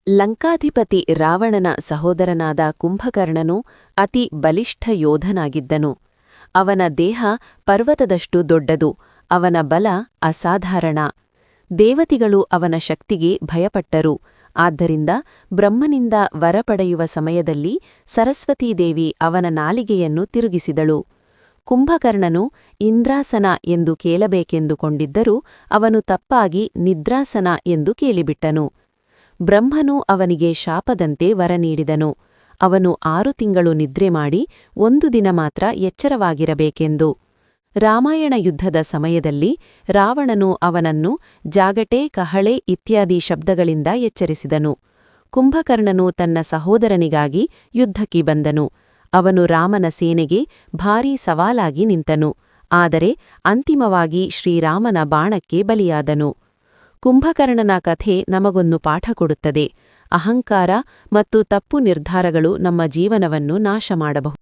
ಲಂಕಾಧಿಪತಿ ರಾವಣನ ಸಹೋದರನಾದ ಕುಂಭಕರ್ಣನು ಅತಿ ಬಲಿಷ್ಠ ಯೋಧನಾಗಿದ್ದನು. ಅವನ ದೇಹ ಪರ್ವತದಷ್ಟು ದೊಡ್ಡದು, ಅವನ ಬಲ ಅಸಾಧಾರಣ. ದೇವತೆಗಳು ಅವನ ಶಕ್ತಿಗೆ ಭಯಪಟ್ಟರು. ಆದ್ದರಿಂದ ಬ್ರಹ್ಮನಿಂದ ವರ ಪಡೆಯುವ ಸಮಯದಲ್ಲಿ ಸರಸ್ವತೀದೇವಿ ಅವನ ನಾಲಿಗೆಯನ್ನು ತಿರುಗಿಸಿದಳು. ಕುಂಭಕರ್ಣನು ಇಂದ್ರಾಸನ ಎಂದು ಕೇಳಬೇಕೆಂದುಕೊಂಡಿದ್ದರೂ ಅವನು ತಪ್ಪಾಗಿ ನಿದ್ರಾಸನ ಎಂದು ಕೇಳಿಬಿಟ್ಟನು. ಬ್ರಹ್ಮನು ಅವನಿಗೆ ಶಾಪದಂತೆ ವರ ನೀಡಿದನು. ಅವನು 6 ತಿಂಗಳು ನಿದ್ರೆ ಮಾಡಿ 1 ದಿನ ಮಾತ್ರ ಎಚ್ಚರವಾಗಿರಬೇಕೆಂದು. ರಾಮಾಯಣ ಯುದ್ಧದ ಸಮಯದಲ್ಲಿ ರಾವಣನು ಅವನನ್ನು ಜಾಗಟೆ, ಕಹಳೆ ಇತ್ಯಾದಿ ಶಬ್ದಗಳಿಂದ ಎಚ್ಚರಿಸಿದನು. ಕುಂಭಕರ್ಣನು ತನ್ನ ಸಹೋದರನಿಗಾಗಿ ಯುದ್ಧಕ್ಕೆ ಬಂದನು. ಅವನು ರಾಮನ ಸೇನೆಗೆ ಭಾರೀ ಸವಾಲಾಗಿ ನಿಂತನು. ಆದರೆ ಅಂತಿಮವಾಗಿ ಶ್ರೀರಾಮನ ಬಾಣಕ್ಕೆ ಬಲಿಯಾದನು. ಕುಂಭಕರ್ಣನ ಕಥೆ ನಮಗೊಂದು ಪಾಠ ಕೊಡುತ್ತದೆ. ಅಹಂಕಾರ ಮತ್ತು ತಪ್ಪು ನಿರ್ಧಾರಗಳು ನಮ್ಮ ಜೀವನವನ್ನು ನಾಶ ಮಾಡಬಹುದು.